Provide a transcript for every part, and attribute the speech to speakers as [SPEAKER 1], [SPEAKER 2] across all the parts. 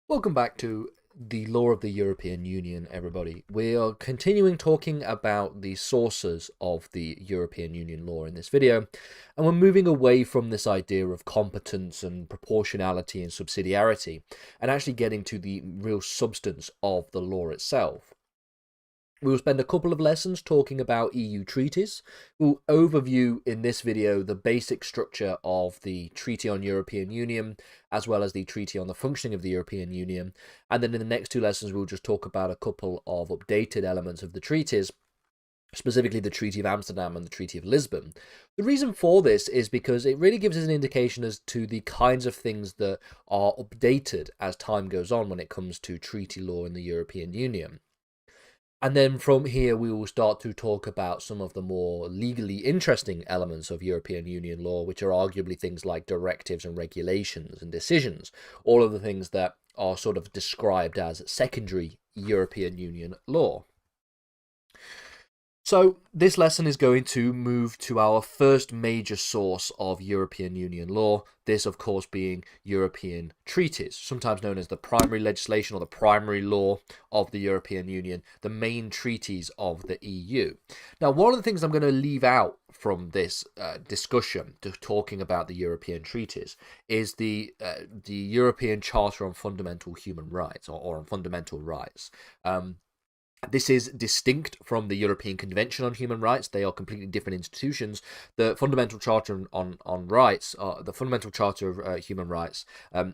[SPEAKER 1] Welcome back to the law of the European Union, everybody. We are continuing talking about the sources of the European Union law in this video, and we're moving away from this idea of competence and proportionality and subsidiarity, and actually getting to the real substance of the law itself. We will spend a couple of lessons talking about EU treaties. We'll overview in this video the basic structure of the Treaty on European Union, as well as the Treaty on the Functioning of the European Union. And then in the next two lessons, we'll just talk about a couple of updated elements of the treaties, specifically the Treaty of Amsterdam and the Treaty of Lisbon. The reason for this is because it really gives us an indication as to the kinds of things that are updated as time goes on when it comes to treaty law in the European Union. And then from here, we will start to talk about some of the more legally interesting elements of European Union law, which are arguably things like directives and regulations and decisions, all of the things that are sort of described as secondary European Union law. So this lesson is going to move to our first major source of European Union law, this of course being European treaties, sometimes known as the primary legislation or the primary law of the European Union, the main treaties of the EU. Now, one of the things I'm going to leave out from this discussion to talking about the European treaties is the European Charter on Fundamental Human Rights or on Fundamental Rights. This is distinct from the European Convention on Human Rights. They are completely different institutions. The Fundamental Charter on Rights, the Fundamental Charter of Human Rights,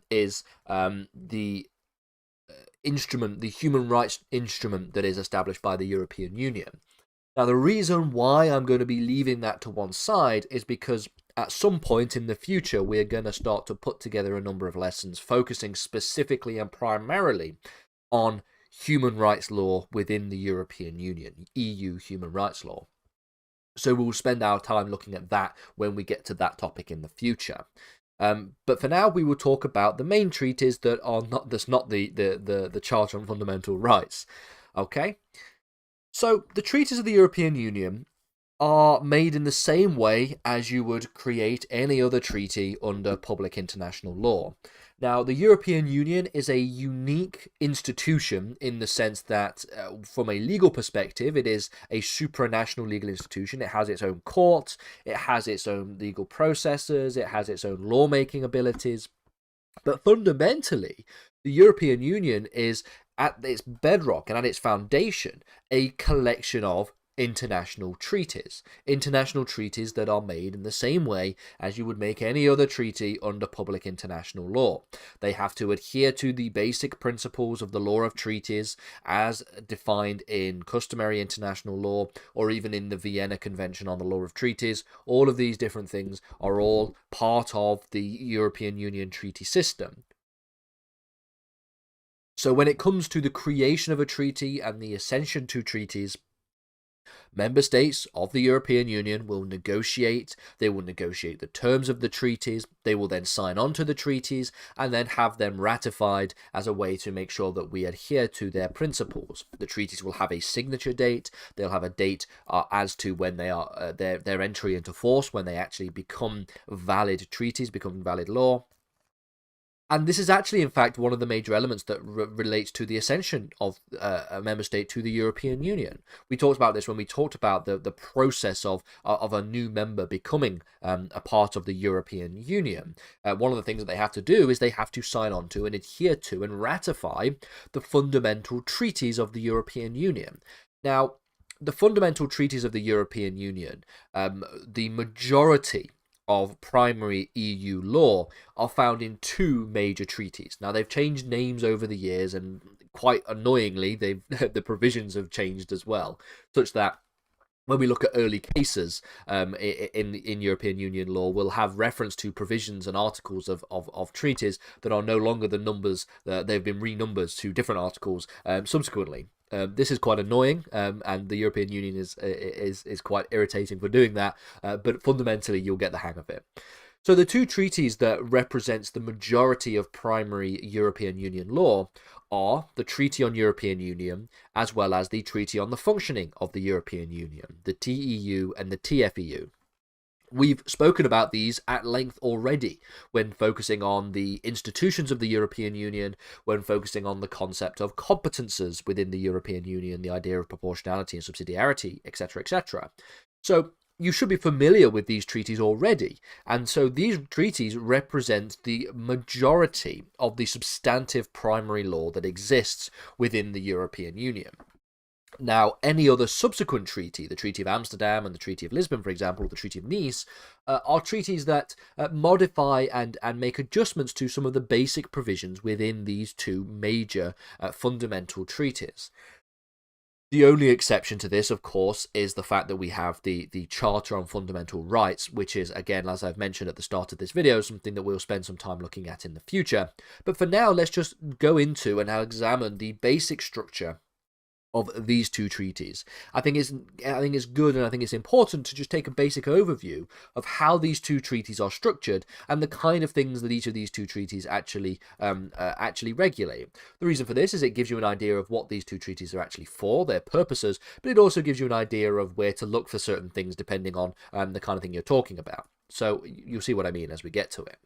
[SPEAKER 1] is the instrument, the human rights instrument that is established by the European Union. Now, the reason why I'm going to be leaving that to one side is because at some point in the future, we're going to start to put together a number of lessons focusing specifically and primarily on human rights law within the European Union, EU human rights law. So we'll spend our time looking at that when we get to that topic in the future. But for now, we will talk about the main treaties that are not the Charter on Fundamental Rights. Okay? So the treaties of the European Union are made in the same way as you would create any other treaty under public international law. Now, the European Union is a unique institution in the sense that, from a legal perspective, it is a supranational legal institution. It has its own court, it has its own legal processes, it has its own lawmaking abilities. But fundamentally, the European Union is, at its bedrock and at its foundation, a collection of international treaties that are made in the same way as you would make any other treaty under public international law. They have to adhere to the basic principles of the law of treaties as defined in customary international law or even in the Vienna Convention on the Law of Treaties. All of these different things are all part of the European Union treaty system. So when it comes to the creation of a treaty and the accession to treaties, member states of the European Union will negotiate. They will negotiate the terms of the treaties. They will then sign on to the treaties and then have them ratified as a way to make sure that we adhere to their principles. The treaties will have a signature date. They'll have a date as to when they are their entry into force, when they actually become valid treaties, become valid law. And this is actually, in fact, one of the major elements that relates to the accession of a member state to the European Union. We talked about this when we talked about the process of a new member becoming a part of the European Union. One of the things that they have to do is they have to sign on to and adhere to and ratify the fundamental treaties of the European Union. Now, the fundamental treaties of the European Union, the majority of primary EU law are found in two major treaties. Now, they've changed names over the years, and quite annoyingly, the provisions have changed as well, such that when we look at early cases in European Union law, we'll have reference to provisions and articles of treaties that are no longer the numbers. They've been renumbered to different articles subsequently. This is quite annoying, and the European Union is quite irritating for doing that, but fundamentally you'll get the hang of it. So the two treaties that represents the majority of primary European Union law are the Treaty on European Union as well as the Treaty on the Functioning of the European Union, the TEU and the TFEU. We've spoken about these at length already when focusing on the institutions of the European Union, when focusing on the concept of competences within the European Union, the idea of proportionality and subsidiarity, etc., etc. So you should be familiar with these treaties already, and so these treaties represent the majority of the substantive primary law that exists within the European Union. Now, any other subsequent treaty, the Treaty of Amsterdam and the Treaty of Lisbon, for example, or the Treaty of Nice, are treaties that modify and make adjustments to some of the basic provisions within these two major fundamental treaties. The only exception to this, of course, is the fact that we have the Charter on Fundamental Rights, which is, again, as I've mentioned at the start of this video, something that we'll spend some time looking at in the future. But for now, let's just go into and examine the basic structure of these two treaties. I think it's good, and I think it's important to just take a basic overview of how these two treaties are structured and the kind of things that each of these two treaties actually regulate. The reason for this is it gives you an idea of what these two treaties are actually for, their purposes, but it also gives you an idea of where to look for certain things depending on the kind of thing you're talking about. So you'll see what I mean as we get to it.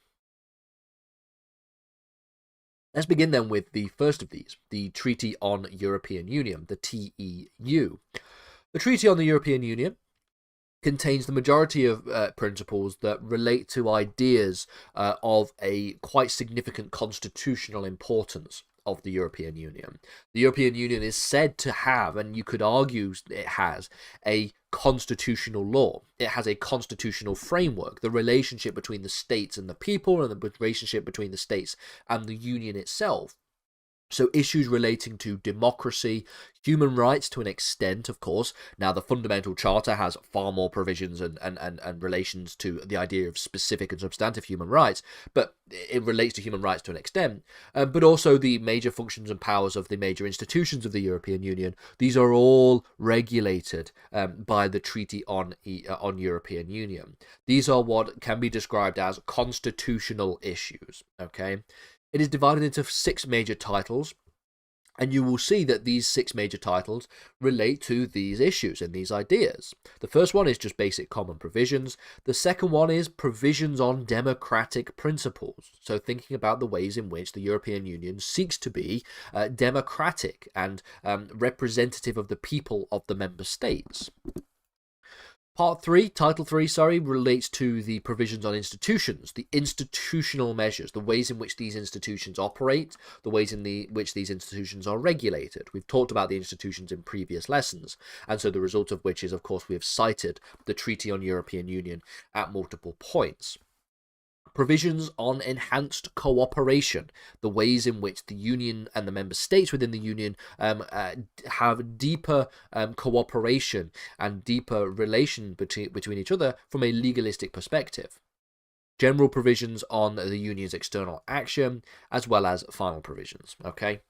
[SPEAKER 1] Let's begin then with the first of these, the Treaty on European Union, the TEU. The Treaty on the European Union contains the majority of principles that relate to ideas of a quite significant constitutional importance of the European Union. The European Union is said to have, and you could argue it has, a constitutional law. It has a constitutional framework, the relationship between the states and the people, and the relationship between the states and the Union itself. So issues relating to democracy, human rights to an extent, of course. Now, the Fundamental Charter has far more provisions and relations to the idea of specific and substantive human rights, but it relates to human rights to an extent. But also the major functions and powers of the major institutions of the European Union. These are all regulated by the Treaty on European Union. These are what can be described as constitutional issues, okay? It is divided into 6 major titles, and you will see that these 6 major titles relate to these issues and these ideas. The first one is just basic common provisions. The second one is provisions on democratic principles. So thinking about the ways in which the European Union seeks to be democratic and representative of the people of the member states. Title 3, relates to the provisions on institutions, the institutional measures, the ways in which these institutions operate, the ways in which these institutions are regulated. We've talked about the institutions in previous lessons, and so the result of which is, of course, we have cited the Treaty on European Union at multiple points. Provisions on enhanced cooperation, the ways in which the Union and the member states within the Union have deeper cooperation and deeper relation between each other from a legalistic perspective. General provisions on the Union's external action, as well as final provisions, okay?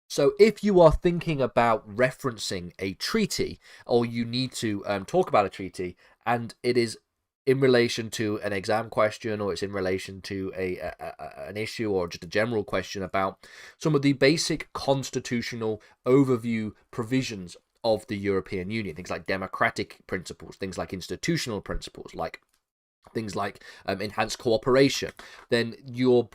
[SPEAKER 1] So if you are thinking about referencing a treaty, or you need to talk about a treaty, and it is in relation to an exam question, or it's in relation to an issue, or just a general question about some of the basic constitutional overview provisions of the European Union, things like democratic principles, things like institutional principles, things like enhanced cooperation, then your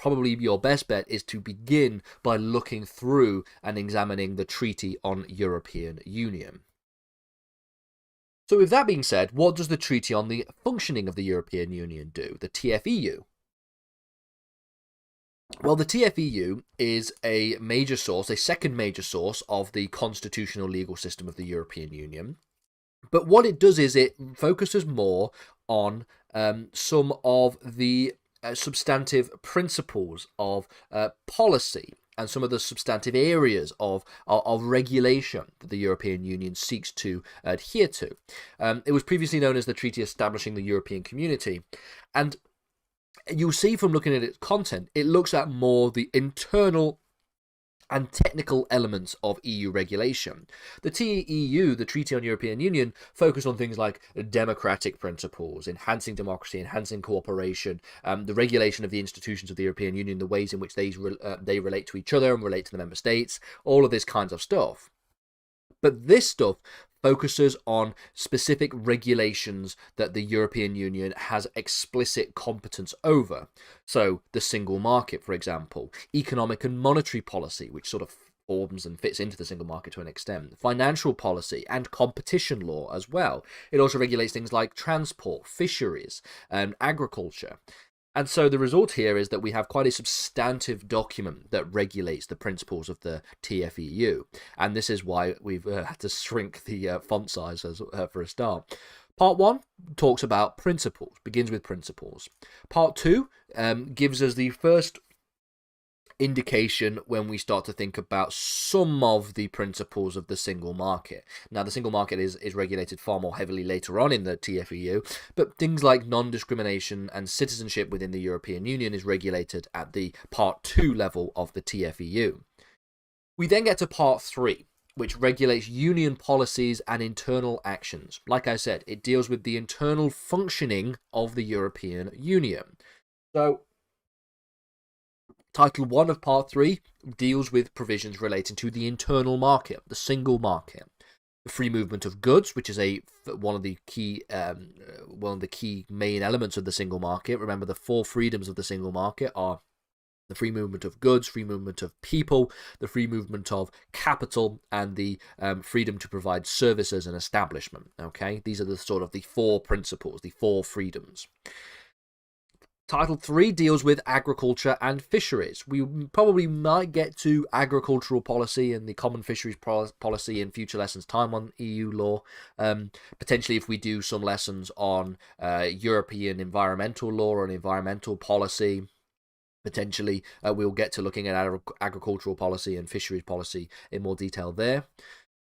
[SPEAKER 1] best bet is to begin by looking through and examining the Treaty on European Union. So with that being said, what does the Treaty on the Functioning of the European Union do, the TFEU? Well, the TFEU is a major source, a second major source of the constitutional legal system of the European Union. But what it does is it focuses more on some of the substantive principles of policy, and some of the substantive areas of regulation that the European Union seeks to adhere to. It was previously known as the Treaty Establishing the European Community, and you'll see from looking at its content, it looks at more the internal and technical elements of EU regulation. The TEU, the Treaty on European Union, focused on things like democratic principles, enhancing democracy, enhancing cooperation, the regulation of the institutions of the European Union, the ways in which they relate to each other and relate to the member states, all of this kinds of stuff. But this stuff focuses on specific regulations that the European Union has explicit competence over. So the single market, for example, economic and monetary policy, which sort of forms and fits into the single market to an extent, financial policy, and competition law as well. It also regulates things like transport, fisheries, and agriculture. And so the result here is that we have quite a substantive document that regulates the principles of the TFEU. And this is why we've had to shrink the font size for a start. Part 1 talks about principles, begins with principles. Part 2 gives us the first indication when we start to think about some of the principles of the single market. Now, the single market is regulated far more heavily later on in the TFEU, but things like non-discrimination and citizenship within the European Union is regulated at the Part 2 level of the TFEU. We then get to Part 3, which regulates union policies and internal actions. Like I said, it deals with the internal functioning of the European Union. So, Title 1 of Part 3 deals with provisions relating to the internal market, the single market, the free movement of goods, which is one of the key main elements of the single market. Remember, the 4 freedoms of the single market are the free movement of goods, free movement of people, the free movement of capital, and the freedom to provide services and establishment. Okay, these are the sort of the 4 principles, the 4 freedoms. Title 3 deals with agriculture and fisheries. We probably might get to agricultural policy and the common fisheries policy in future lessons time on EU law. Potentially if we do some lessons on European environmental law and environmental policy. Potentially we'll get to looking at agricultural policy and fisheries policy in more detail there.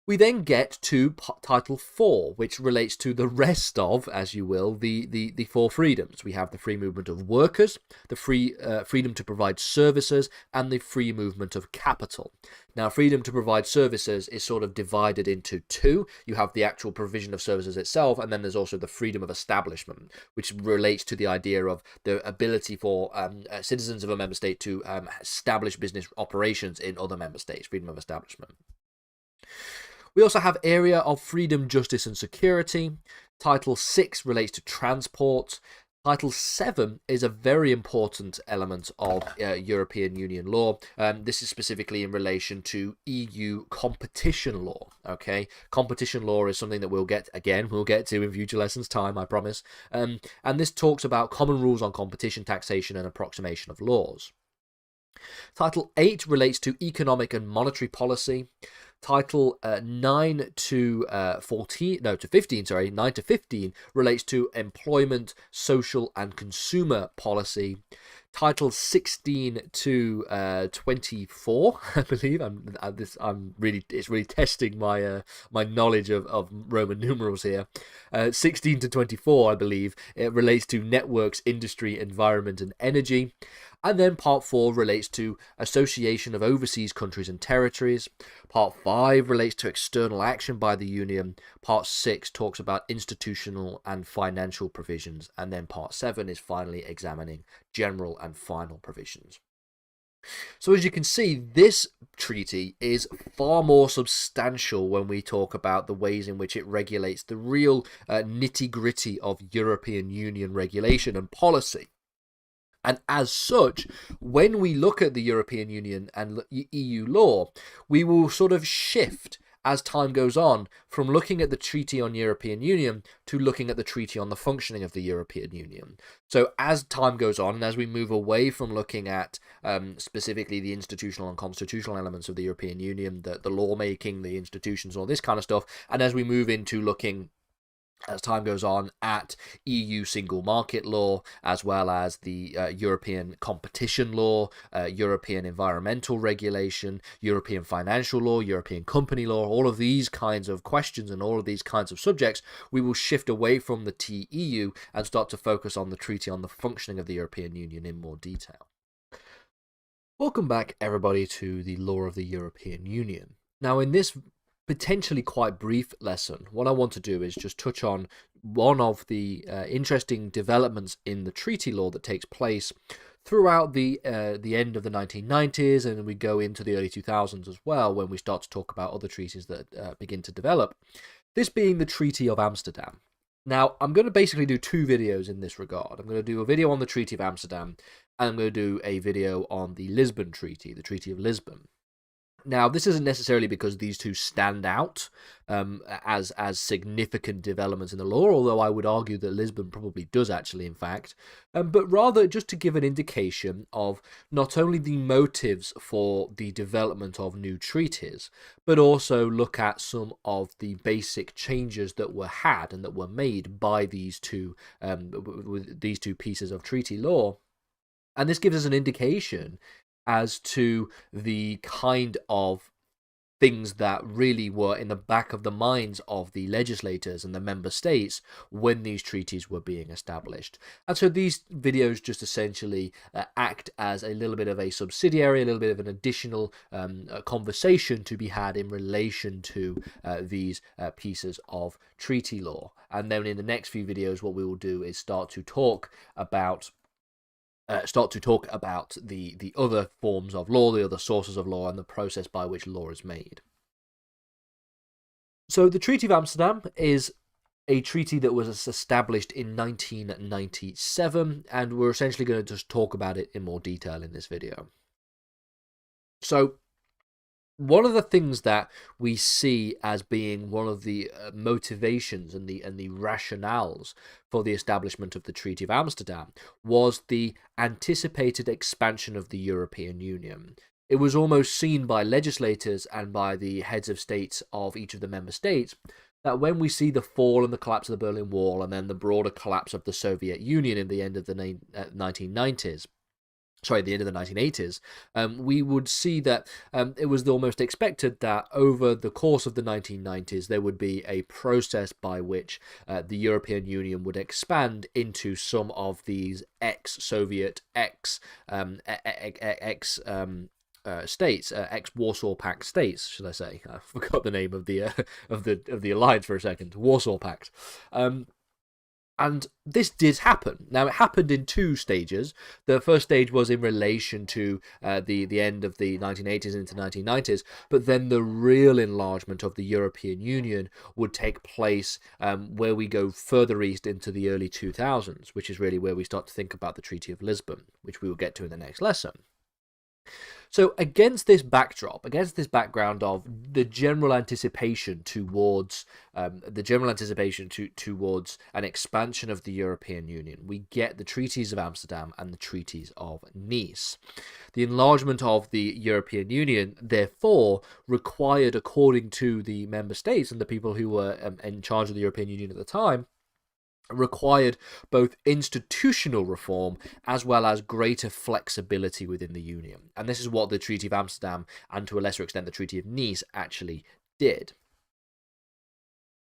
[SPEAKER 1] We then get to Title 4, which relates to the rest of, as you will, the 4 freedoms. We have the free movement of workers, the freedom to provide services, and the free movement of capital. Now, freedom to provide services is sort of divided into 2. You have the actual provision of services itself, and then there's also the freedom of establishment, which relates to the idea of the ability for citizens of a member state to establish business operations in other member states, freedom of establishment. We also have area of freedom, justice and security. Title 6 relates to transport. Title 7 is a very important element of European Union law. This is specifically in relation to EU competition law. Okay, competition law is something that we'll get to in future lessons time, I promise. And this talks about common rules on competition, taxation and approximation of laws. Title 8 relates to economic and monetary policy. Title 9 to 15 relates to employment, social and consumer policy. Title 16 to 24, I believe. It's really testing my knowledge of Roman numerals here. 16 to 24, I believe, it relates to networks, industry, environment, and energy. And then Part 4 relates to association of overseas countries and territories. Part 5 relates to external action by the Union. Part 6 talks about institutional and financial provisions. And then Part 7 is finally examining general and final provisions. So as you can see, this treaty is far more substantial when we talk about the ways in which it regulates the real nitty-gritty of European Union regulation and policy. And as such, when we look at the European Union and EU law, we will sort of shift as time goes on from looking at the Treaty on European Union to looking at the Treaty on the functioning of the European Union. So as time goes on, and as we move away from looking at specifically the institutional and constitutional elements of the European Union, the lawmaking, the institutions, all this kind of stuff, and as we move into looking as time goes on at EU single market law, as well as the European competition law, European environmental regulation, European financial law, European company law, all of these kinds of questions and all of these kinds of subjects, we will shift away from the TEU and start to focus on the Treaty on the functioning of the European Union in more detail. Welcome back, everybody, to the Law of the European Union. Now, in this potentially quite brief lesson, what I want to do is just touch on one of the interesting developments in the treaty law that takes place throughout the end of the 1990s, and we go into the early 2000s as well, when we start to talk about other treaties that begin to develop. This being the Treaty of Amsterdam. Now, I'm going to basically do two videos in this regard. I'm going to do a video on the Treaty of Amsterdam, and I'm going to do a video on the Lisbon Treaty, the Treaty of Lisbon. Now, this isn't necessarily because these two stand out as significant developments in the law, although I would argue that Lisbon probably does actually, in fact, but rather just to give an indication of not only the motives for the development of new treaties, but also look at some of the basic changes that were had and that were made by these two pieces of treaty law. And this gives us an indication as to the kind of things that really were in the back of the minds of the legislators and the member states when these treaties were being established. And so these videos just essentially act as a little bit of a subsidiary, a little bit of an additional conversation to be had in relation to these pieces of treaty law. And then in the next few videos, what we will do is start to talk about the other forms of law, the other sources of law, and the process by which law is made. So the Treaty of Amsterdam is a treaty that was established in 1997, and we're essentially going to just talk about it in more detail in this video. So one of the things that we see as being one of the motivations and the rationales for the establishment of the Treaty of Amsterdam was the anticipated expansion of the European Union. It was almost seen by legislators and by the heads of states of each of the member states that when we see the fall and the collapse of the Berlin Wall and then the broader collapse of the Soviet Union in the end of the 1990s, the end of the 1980s, we would see that it was almost expected that over the course of the 1990s there would be a process by which the European Union would expand into some of these ex-Soviet, states, ex-Warsaw Pact states, should I say? I forgot the name of the alliance for a second. Warsaw Pact. And this did happen. Now, it happened in two stages. The first stage was in relation to the end of the 1980s into 1990s, but then the real enlargement of the European Union would take place where we go further east into the early 2000s, which is really where we start to think about the Treaty of Lisbon, which we will get to in the next lesson. So against this backdrop, against this background of the general anticipation towards towards an expansion of the European Union, we get the Treaties of Amsterdam and the Treaties of Nice. The enlargement of the European Union, therefore, required, according to the member states and the people who were in charge of the European Union at the time, required both institutional reform as well as greater flexibility within the Union. And this is what the Treaty of Amsterdam, and to a lesser extent the Treaty of Nice, actually did.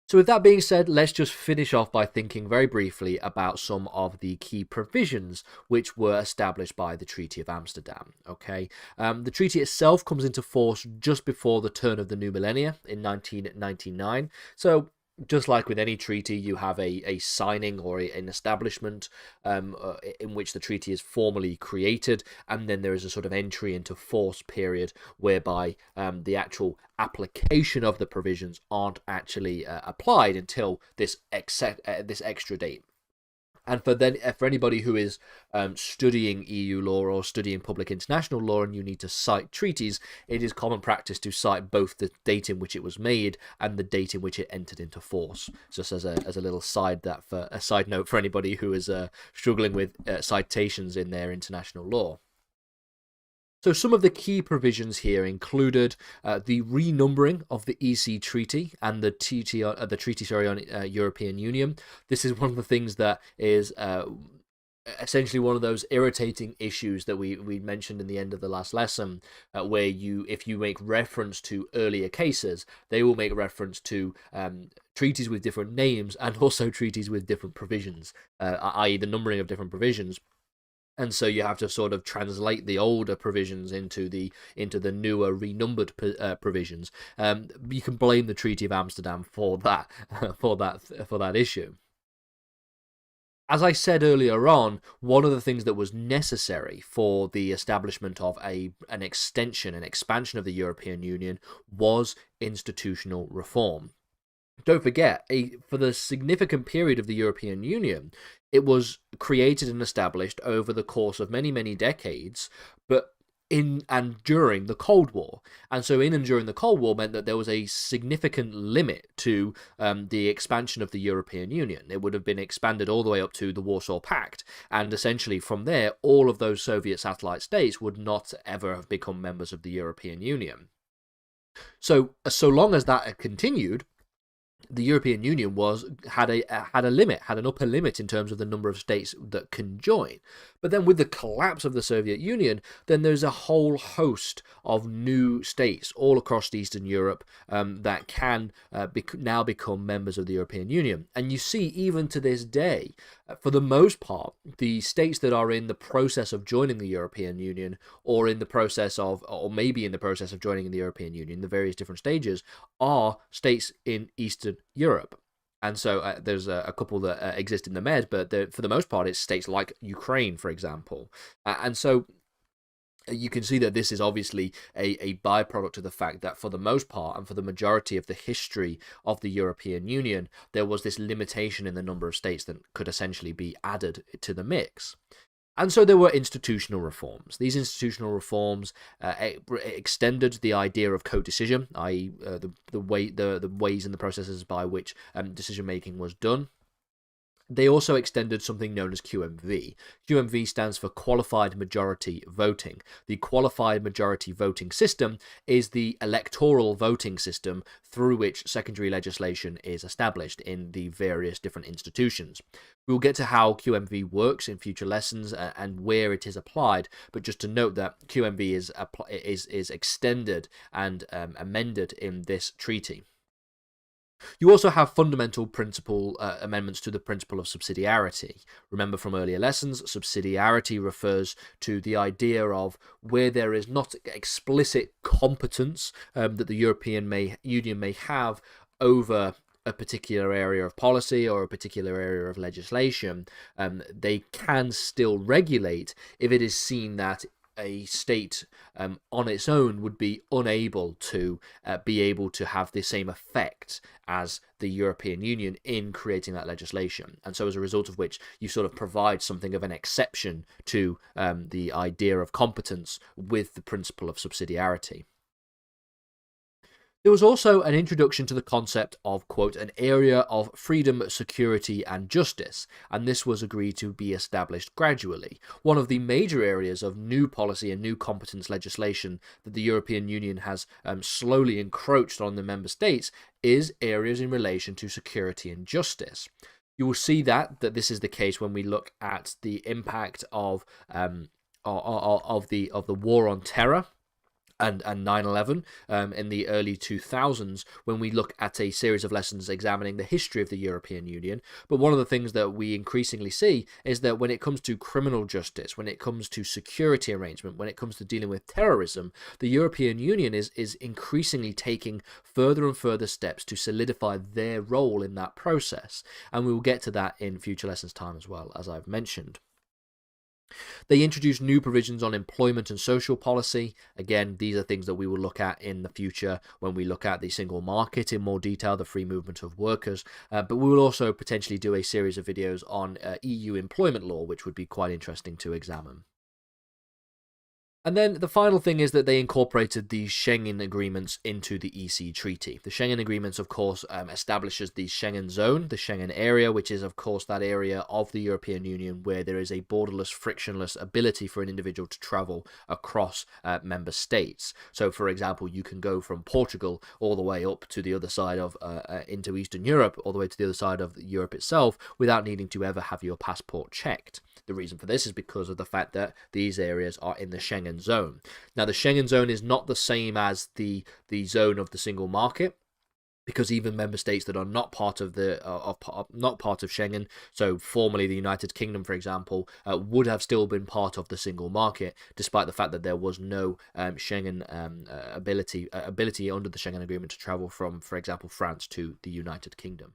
[SPEAKER 1] So with that being said, let's just finish off by thinking very briefly about some of the key provisions which were established by the Treaty of Amsterdam. Okay, the treaty itself comes into force just before the turn of the new millennia in 1999. So just like with any treaty, you have a signing or an establishment in which the treaty is formally created, and then there is a sort of entry into force period whereby the actual application of the provisions aren't actually applied until this extra date. And for anybody who is studying EU law or studying public international law and you need to cite treaties, it is common practice to cite both the date in which it was made and the date in which it entered into force. Just as a little side note for anybody who is struggling with citations in their international law. So some of the key provisions here included the renumbering of the EC Treaty and the treaty on European Union. This is one of the things that is essentially one of those irritating issues that we mentioned in the end of the last lesson, where if you make reference to earlier cases, they will make reference to treaties with different names and also treaties with different provisions, i.e. the numbering of different provisions. And so you have to sort of translate the older provisions into the newer renumbered provisions. You can blame the Treaty of Amsterdam for that issue. As I said earlier on, one of the things that was necessary for the establishment of an expansion of the European Union was institutional reform. don't forget, for the significant period of the European Union, it was created and established over the course of many, many decades, but in and during the Cold War. And so in and during the Cold War meant that there was a significant limit to the expansion of the European Union. It would have been expanded all the way up to the Warsaw Pact, and essentially from there, all of those Soviet satellite states would not ever have become members of the European Union. So long as that had continued, the European Union had a limit, had an upper limit in terms of the number of states that can join. But then with the collapse of the Soviet Union, then there's a whole host of new states all across Eastern Europe that can now become members of the European Union. And you see, even to this day, for the most part, the states that are in the process of joining the European Union, or in the process of, or maybe in the process of joining the European Union, the various different stages, are states in Eastern Europe. And so there's a couple that exist in the Med, but for the most part, it's states like Ukraine, for example. And so you can see that this is obviously a byproduct of the fact that for the most part, and for the majority of the history of the European Union, there was this limitation in the number of states that could essentially be added to the mix. And so there were institutional reforms. These institutional reforms extended the idea of co-decision, i.e. the ways and the processes by which decision-making was done. They also extended something known as QMV. QMV stands for Qualified Majority Voting. The Qualified Majority Voting system is the electoral voting system through which secondary legislation is established in the various different institutions. We'll get to how QMV works in future lessons and where it is applied, but just to note that QMV is extended and amended in this treaty. You also have fundamental principle amendments to the principle of subsidiarity. Remember from earlier lessons, subsidiarity refers to the idea of where there is not explicit competence that the European Union may have over a particular area of policy or a particular area of legislation. They can still regulate if it is seen that a state on its own would be unable to be able to have the same effect as the European Union in creating that legislation. And so as a result of which, you sort of provide something of an exception to the idea of competence with the principle of subsidiarity. There was also an introduction to the concept of, quote, an area of freedom, security, and justice, and this was agreed to be established gradually. One of the major areas of new policy and new competence legislation that the European Union has slowly encroached on the member states is areas in relation to security and justice. You will see that this is the case when we look at the impact of the war on terror and 9/11 in the early 2000s, when we look at a series of lessons examining the history of the European Union. But one of the things that we increasingly see is that when it comes to criminal justice, when it comes to security arrangement, when it comes to dealing with terrorism, the European Union is increasingly taking further and further steps to solidify their role in that process. And we will get to that in future lessons time as well, as I've mentioned. They introduced new provisions on employment and social policy. Again, these are things that we will look at in the future when we look at the single market in more detail, the free movement of workers. But we will also potentially do a series of videos on EU employment law, which would be quite interesting to examine. And then the final thing is that they incorporated the Schengen agreements into the EC Treaty. The Schengen agreements, of course, establishes the Schengen zone, the Schengen area, which is, of course, that area of the European Union where there is a borderless, frictionless ability for an individual to travel across member states. So, for example, you can go from Portugal all the way up to the other side of, into Eastern Europe, all the way to the other side of Europe itself, without needing to ever have your passport checked. The reason for this is because of the fact that these areas are in the Schengen zone. Now, the Schengen zone is not the same as the zone of the single market, because even member states that are not part of not part of Schengen, so formerly the United Kingdom, for example, would have still been part of the single market, despite the fact that there was no Schengen ability under the Schengen agreement to travel from, for example, France to the United Kingdom.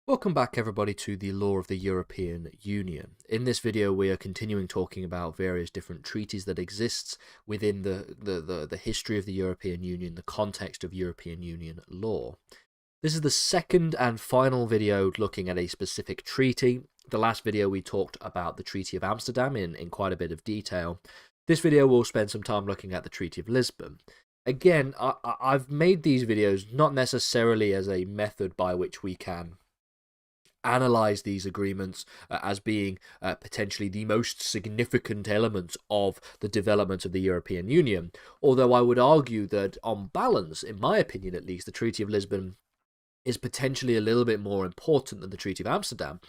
[SPEAKER 1] Welcome back, everybody, to the Law of the European Union. In this video, we are continuing talking about various different treaties that exists within the history of the European Union, the context of European Union law. This is the second and final video looking at a specific treaty. The last video we talked about the Treaty of Amsterdam in quite a bit of detail. This video will spend some time looking at the Treaty of Lisbon. Again, I've made these videos not necessarily as a method by which we can analyze these agreements as being potentially the most significant elements of the development of the European Union, although I would argue that on balance, in my opinion at least, the Treaty of Lisbon is potentially a little bit more important than the Treaty of Amsterdam,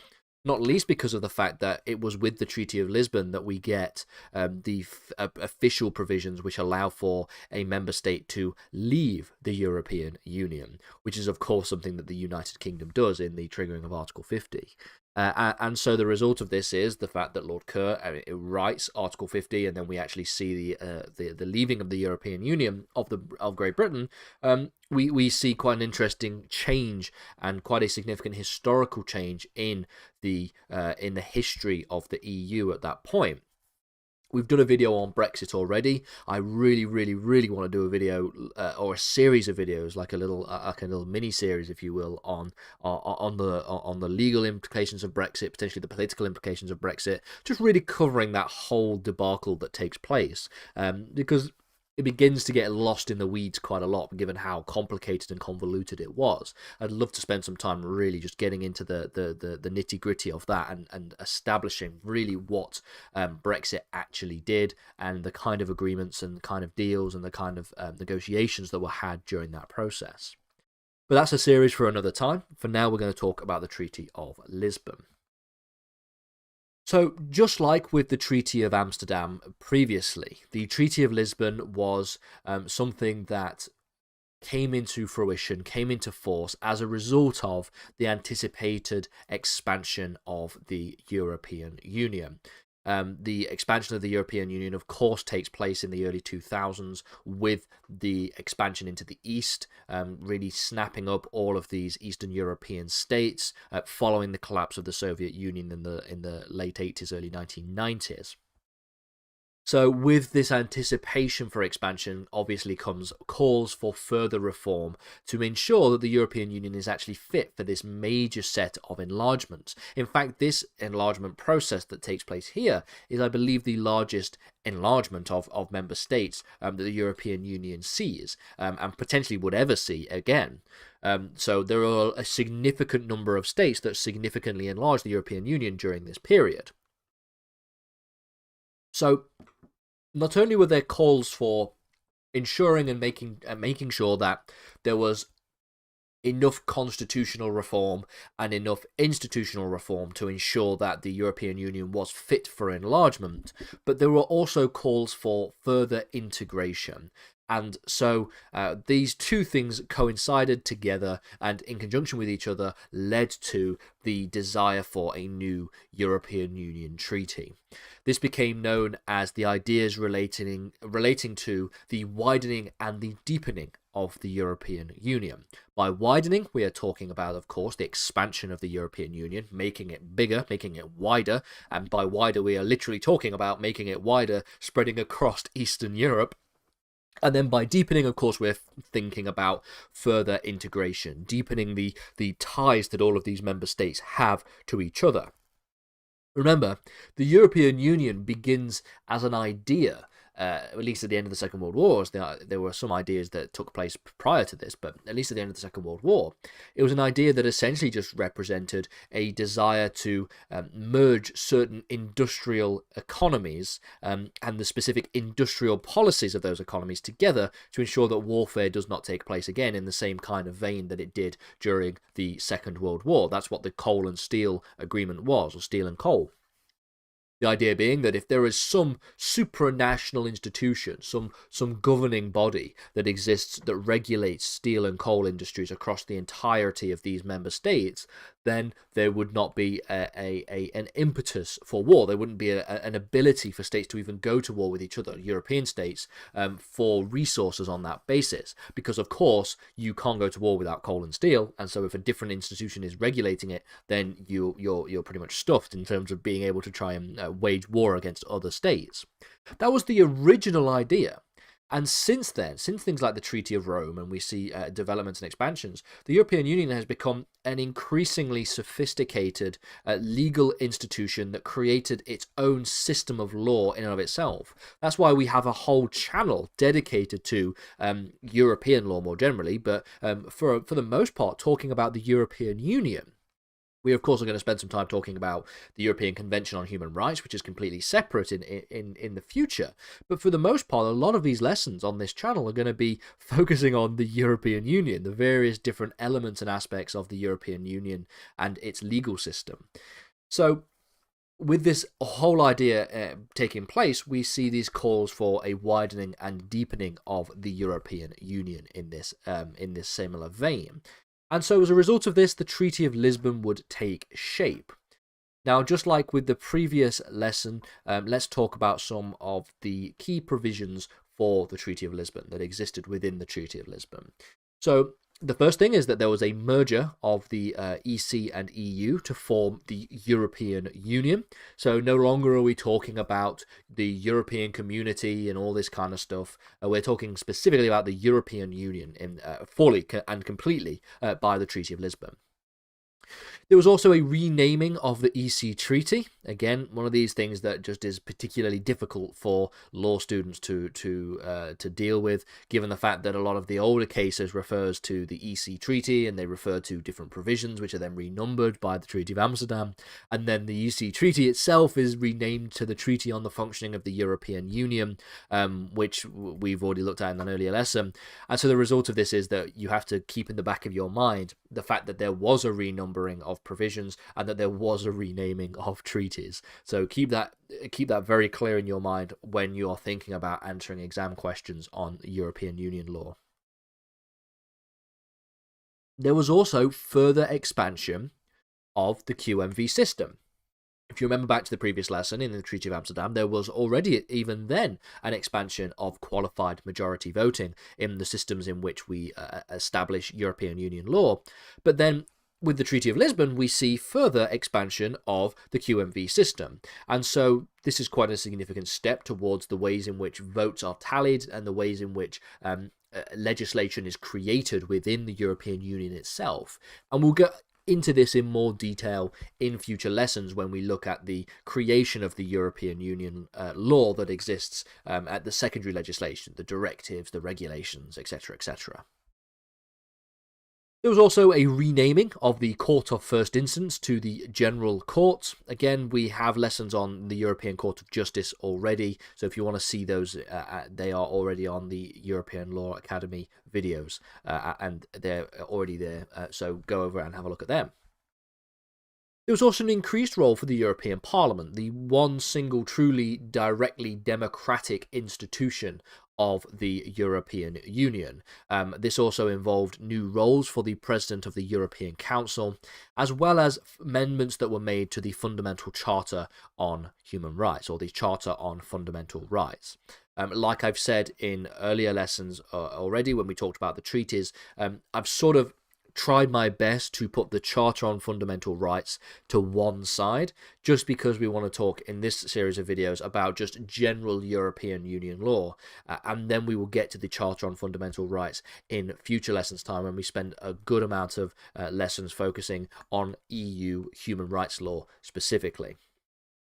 [SPEAKER 1] not least because of the fact that it was with the Treaty of Lisbon that we get the official provisions which allow for a member state to leave the European Union, which is of course something that the United Kingdom does in the triggering of Article 50. And so the result of this is the fact that Lord Kerr writes Article 50, and then we actually see the leaving of the European Union of Great Britain. We see quite an interesting change and quite a significant historical change in the history of the EU at that point. We've done a video on Brexit already. I really want to do a video or a series of videos, like a little mini series, if you will, on the legal implications of Brexit, potentially the political implications of Brexit, just really covering that whole debacle that takes place, because it begins to get lost in the weeds quite a lot, given how complicated and convoluted it was. I'd love to spend some time really just getting into the nitty-gritty of that and establishing really what Brexit actually did, and the kind of agreements and the kind of deals and the kind of negotiations that were had during that process. But that's a series for another time. For now, we're going to talk about the Treaty of Lisbon. So, just like with the Treaty of Amsterdam previously, the Treaty of Lisbon was something that came into fruition, came into force as a result of the anticipated expansion of the European Union. The expansion of the European Union, of course, takes place in the early 2000s with the expansion into the East, really snapping up all of these Eastern European states following the collapse of the Soviet Union in the late 80s, early 1990s. So with this anticipation for expansion obviously comes calls for further reform to ensure that the European Union is actually fit for this major set of enlargements. In fact, this enlargement process that takes place here is, I believe, the largest enlargement of member states that the European Union sees, and potentially would ever see again. So there are a significant number of states that significantly enlarged the European Union during this period. So not only were there calls for ensuring and making sure that there was enough constitutional reform and enough institutional reform to ensure that the European Union was fit for enlargement, but there were also calls for further integration. And so these two things coincided together and in conjunction with each other led to the desire for a new European Union treaty. This became known as the ideas relating to the widening and the deepening of the European Union. By widening, we are talking about, of course, the expansion of the European Union, making it bigger, making it wider, and by wider we are literally talking about making it wider, spreading across Eastern Europe. And then by deepening, of course, we're thinking about further integration, deepening the ties that all of these member states have to each other. Remember, the European Union begins as an idea, at least at the end of the Second World War. There were some ideas that took place prior to this, but at least at the end of the Second World War, it was an idea that essentially just represented a desire to merge certain industrial economies and the specific industrial policies of those economies together to ensure that warfare does not take place again in the same kind of vein that it did during the Second World War. That's what the coal and steel agreement was, or steel and coal. The idea being that if there is some supranational institution, some governing body that exists that regulates steel and coal industries across the entirety of these member states, then there would not be an impetus for war. There wouldn't be an ability for states to even go to war with each other, European states, for resources on that basis. Because, of course, you can't go to war without coal and steel, and so if a different institution is regulating it, then you're pretty much stuffed in terms of being able to try and wage war against other states. That was the original idea. And since then, since things like the Treaty of Rome, and we see developments and expansions, the European Union has become an increasingly sophisticated legal institution that created its own system of law in and of itself. That's why we have a whole channel dedicated to European law more generally, but for the most part, talking about the European Union. We, of course, are going to spend some time talking about the European Convention on Human Rights, which is completely separate in the future. But for the most part, a lot of these lessons on this channel are going to be focusing on the European Union, the various different elements and aspects of the European Union and its legal system. So, with this whole idea taking place, we see these calls for a widening and deepening of the European Union in this similar vein. And so as a result of this, the Treaty of Lisbon would take shape. Now, just like with the previous lesson, let's talk about some of the key provisions for the Treaty of Lisbon that existed within the Treaty of Lisbon. So the first thing is that there was a merger of the EC and EU to form the European Union. So no longer are we talking about the European community and all this kind of stuff. We're talking specifically about the European Union fully and completely by the Treaty of Lisbon. There was also a renaming of the EC Treaty. Again, one of these things that just is particularly difficult for law students to deal with, given the fact that a lot of the older cases refers to the EC Treaty, and they refer to different provisions, which are then renumbered by the Treaty of Amsterdam. And then the EC Treaty itself is renamed to the Treaty on the Functioning of the European Union, which we've already looked at in an earlier lesson. And so the result of this is that you have to keep in the back of your mind the fact that there was a renumbering of provisions and that there was a renaming of treaties. So keep that very clear in your mind when you're thinking about answering exam questions on European Union law. There was also further expansion of the QMV system. If you remember back to the previous lesson in the Treaty of Amsterdam, there was already, even then, an expansion of qualified majority voting in the systems in which we establish European Union law. But then, with the Treaty of Lisbon, we see further expansion of the QMV system. And so this is quite a significant step towards the ways in which votes are tallied and the ways in which legislation is created within the European Union itself. And we'll get into this in more detail in future lessons when we look at the creation of the European Union law that exists at the secondary legislation, the directives, the regulations, etc., etc. There was also a renaming of the Court of First Instance to the General Court. Again, we have lessons on the European Court of Justice already, so if you want to see those, they are already on the European Law Academy videos, and they're already there, so go over and have a look at them. There was also an increased role for the European Parliament, the one single truly directly democratic institution of the European Union. This also involved new roles for the President of the European Council, as well as amendments that were made to the Fundamental Charter on Human Rights, or the Charter on Fundamental Rights. Like I've said in earlier lessons already when we talked about the treaties, I've sort of tried my best to put the Charter on Fundamental Rights to one side, just because we want to talk in this series of videos about just general European Union law, and then we will get to the Charter on Fundamental Rights in future lessons time when we spend a good amount of lessons focusing on EU human rights law specifically.